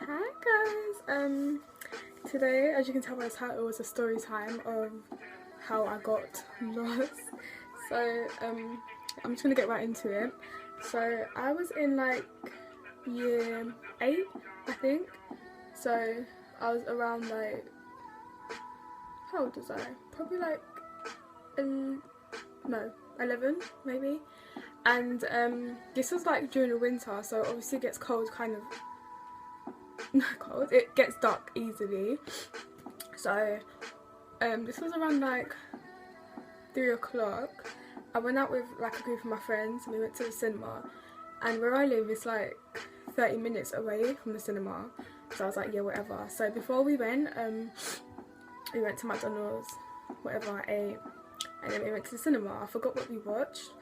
Hi guys, today, as you can tell by the title, was a story time of how I got lost. So I'm just gonna get right into it. So I was in like year 8, I think. So I was around like, how old was I? Probably like no, 11 maybe. And this was like during the winter, so obviously it gets cold kind of not cold, it gets dark easily. So this was around like 3 o'clock. I went out with like a group of my friends and we went to the cinema, and where I live is like 30 minutes away from the cinema, so I was like, yeah, whatever. So before we went to McDonald's, whatever, I ate, and then we went to the cinema. I forgot what we watched.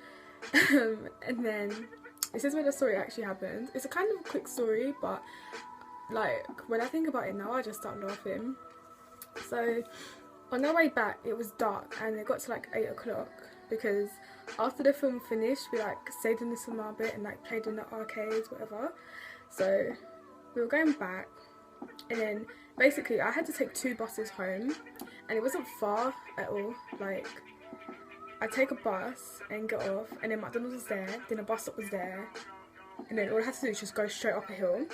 And then this is where the story actually happened. It's a kind of a quick story, but like when I think about it now, I just start laughing. So on our way back, it was dark and it got to like 8 o'clock because after the film finished, we like stayed in the cinema a bit and like played in the arcades, whatever. So we were going back, and then basically I had to take 2 buses home, and it wasn't far at all. Like I take a bus and get off, and then McDonald's was there, then a bus stop was there, and then all I had to do was just go straight up a hill.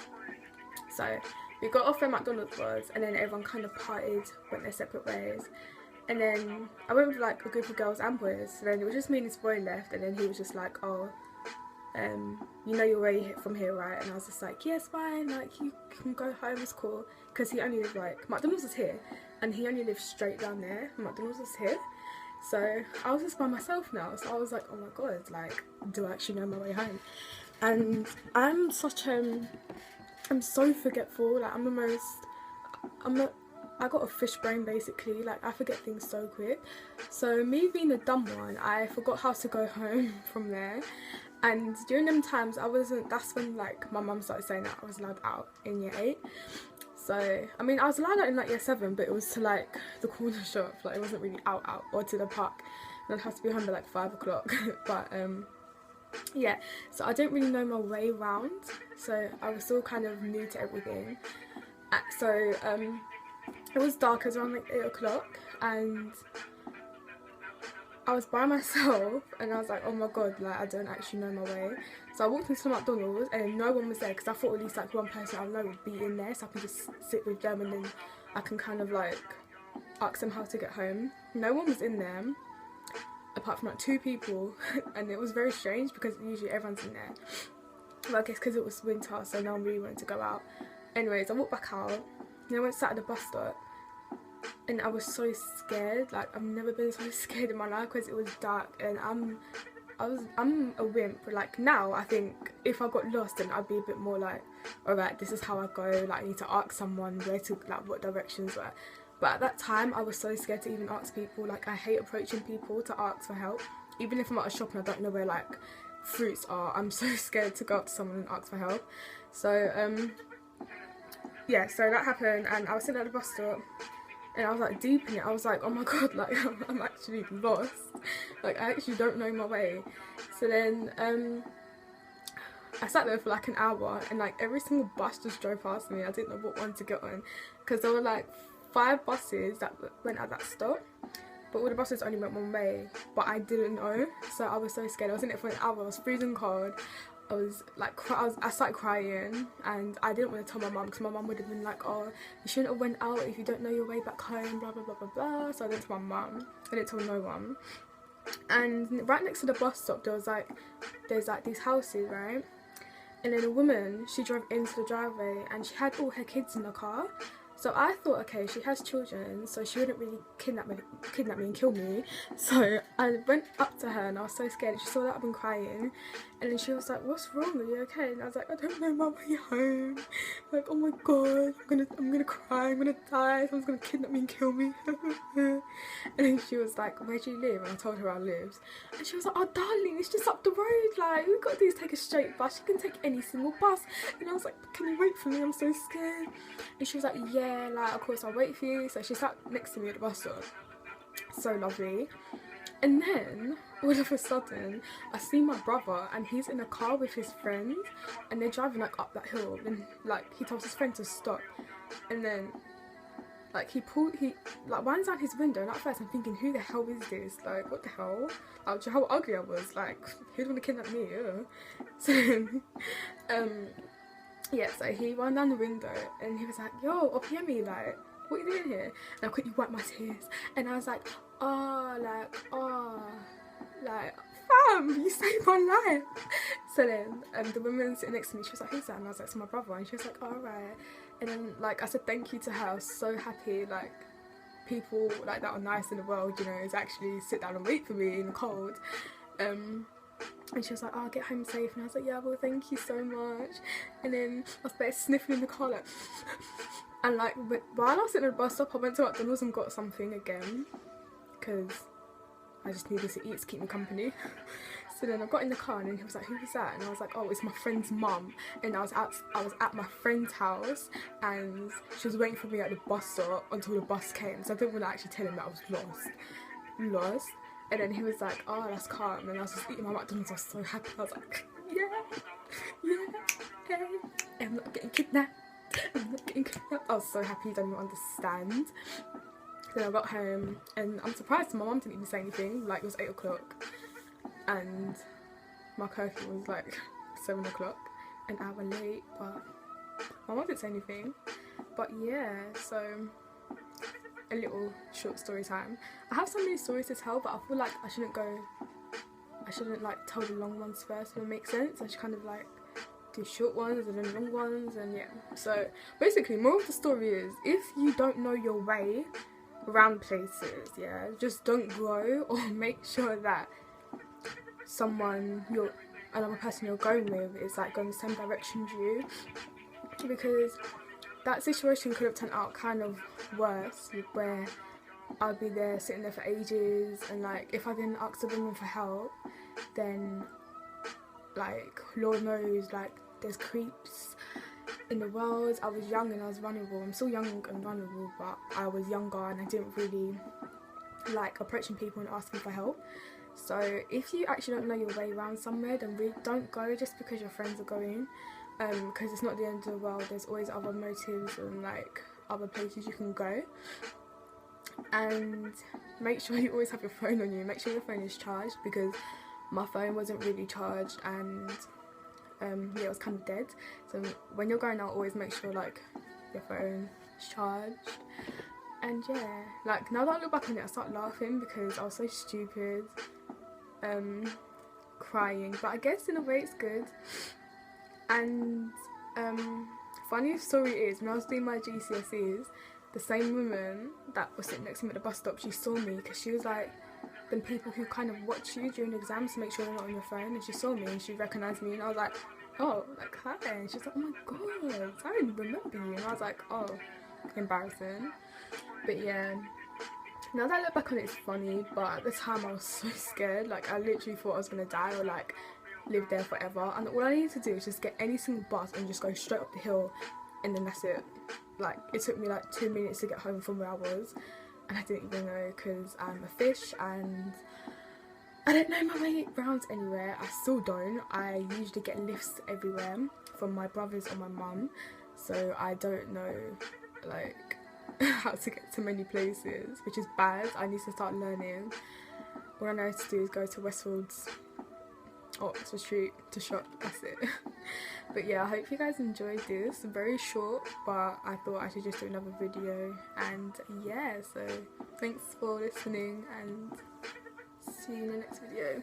So we got off where McDonald's was, and then everyone kind of parted, went their separate ways. And then I went with like a group of girls and boys, so then it was just me and this boy left, and then he was just like, oh, you know your way from here, right? And I was just like, yes, fine, like you can go home, it's cool. Because he only lived like, McDonald's was here, and he only lived straight down there, and McDonald's was here. So I was just by myself now, so I was like, oh my god, like, do I actually know my way home? And I'm so forgetful. Like I got a fish brain basically. Like I forget things so quick. So me being a dumb one, I forgot how to go home from there. And during them times, that's when like my mum started saying that I was allowed out in year 8. So I mean, I was allowed out in like year 7, but it was to like the corner shop. Like it wasn't really out or to the park. And I'd have to be home by like 5 o'clock. But yeah, so I didn't really know my way around, so I was still kind of new to everything. So it was dark, it was around like 8 o'clock, and I was by myself, and I was like, oh my god, like I don't actually know my way. So I walked into McDonald's and no one was there, because I thought at least like one person I know would be in there, so I can just sit with them and then I can kind of like ask them how to get home. No one was in there apart from like 2 people, and it was very strange because usually everyone's in there. Well, I guess because it was winter, so no one really wanted to go out. Anyways, I walked back out, and I went sat at the bus stop, and I was so scared. Like I've never been so scared in my life because it was dark, and I'm a wimp. Like now, I think if I got lost, then I'd be a bit more like, alright, this is how I go. Like I need to ask someone where to, like what directions were. But at that time, I was so scared to even ask people. Like, I hate approaching people to ask for help. Even if I'm at a shop and I don't know where, like, fruits are, I'm so scared to go up to someone and ask for help. So, yeah, so that happened, and I was sitting at the bus stop, and I was, like, deep in it. I was like, oh my god, like, I'm actually lost. Like, I actually don't know my way. So then, I sat there for, like, an hour, and, like, every single bus just drove past me. I didn't know what one to get on, because there were, like, 5 buses that went at that stop, but all the buses only went one way, but I didn't know, so I was so scared. I was in it for an hour, I was freezing cold, I was like, I started crying, and I didn't want to tell my mum, because my mum would have been like, oh, you shouldn't have went out if you don't know your way back home, blah blah blah blah blah. So I didn't tell my mum, I didn't tell no one. And right next to the bus stop, there's like these houses, right? And then a woman, she drove into the driveway, and she had all her kids in the car. So I thought, okay, she has children, so she wouldn't really kidnap me and kill me. So I went up to her, and I was so scared. She saw that I've been crying, and then she was like, "What's wrong? Are you okay?" And I was like, "I don't know my way home. Like, oh my god, I'm gonna cry. I'm gonna die. Someone's gonna kidnap me and kill me." And then she was like, "Where do you live?" And I told her where I lived, and she was like, "Oh darling, it's just up the road. Like, all we've got to do is take a straight bus. You can take any single bus." And I was like, "Can you wait for me? I'm so scared." And she was like, "Yeah, like of course I'll wait for you." So she sat next to me at the bus stop. So lovely. And then all of a sudden I see my brother and he's in a car with his friend and they're driving like up that hill, and like he tells his friend to stop, and then like he like winds down his window, and at first I'm thinking, who the hell is this? Like, what the hell? Like, how ugly I was. Like, who'd want to kidnap me? Ugh. So yeah, so he wound down the window and he was like, yo, up here me, like, what are you doing here? And I quickly wiped my tears and I was like, like, fam, you saved my life. So then the woman sitting next to me, she was like, who's that? And I was like, it's my brother. And she was like, alright. And then like I said thank you to her. I was so happy, like people like that are nice in the world, you know, is actually sit down and wait for me in the cold. And she was like, oh, I'll get home safe. And I was like, yeah, well, thank you so much. And then I was there sniffing in the car, like, and like while I was sitting at the bus stop, I went to McDonald's and got something again because I just needed to eat to keep me company. So then I got in the car and then he was like, who was that? And I was like, oh, it's my friend's mum. And I was at my friend's house and she was waiting for me at the bus stop until the bus came. So I didn't want to actually tell him that I was lost. And then he was like, oh, that's calm. And I was just eating my McDonald's. I was so happy. I was like, yeah, I'm not getting kidnapped. I'm not getting kidnapped. I was so happy. You don't even understand. Then I got home and I'm surprised my mum didn't even say anything. Like, it was 8 o'clock. And my curfew was like 7 o'clock, an hour late, but my mum didn't say anything. But yeah, so a little short story time. I have so many stories to tell, but I feel like I shouldn't like tell the long ones first, if it makes sense. I should kind of like do short ones and then long ones, and yeah. So basically, moral of the story is, if you don't know your way around places, yeah, just don't go, or make sure that another person you're going with is like going the same direction as you, because that situation could have turned out kind of worse, where I'd be there sitting there for ages, and like if I didn't ask the woman for help, then like Lord knows, like there's creeps in the world. I was young and I was vulnerable. I'm still young and vulnerable, but I was younger and I didn't really like approaching people and asking for help. So if you actually don't know your way around somewhere, then really don't go just because your friends are going, because it's not the end of the world. There's always other motives and like other places you can go. And make sure you always have your phone on you. Make sure your phone is charged, because my phone wasn't really charged, and yeah, it was kind of dead. So when you're going out, always make sure like your phone is charged. And yeah, like now that I look back on it, I start laughing because I was so stupid, crying, but I guess in a way it's good. And funny story is, when I was doing my GCSEs, the same woman that was sitting next to me at the bus stop, she saw me, because she was like them people who kind of watch you during exams to make sure they're not on your phone, and she saw me and she recognised me, and I was like, oh, like, hi. And she was like, oh my god, I didn't remember you. And I was like, oh, embarrassing. But yeah, now that I look back on it, it's funny, but at the time I was so scared. Like, I literally thought I was gonna die or like live there forever, and all I needed to do was just get any single bus and just go straight up the hill, and then that's it. Like, it took me like 2 minutes to get home from where I was, and I didn't even know, because I'm a fish and I don't know my way around anywhere. I still don't. I usually get lifts everywhere from my brothers or my mum, so I don't know like how to get to many places, which is bad. I need to start learning. All I know to do is go to Westfields or Oxford Street to shop, that's it. But yeah, I hope you guys enjoyed this. Very short, but I thought I should just do another video. And yeah, so thanks for listening and see you in the next video.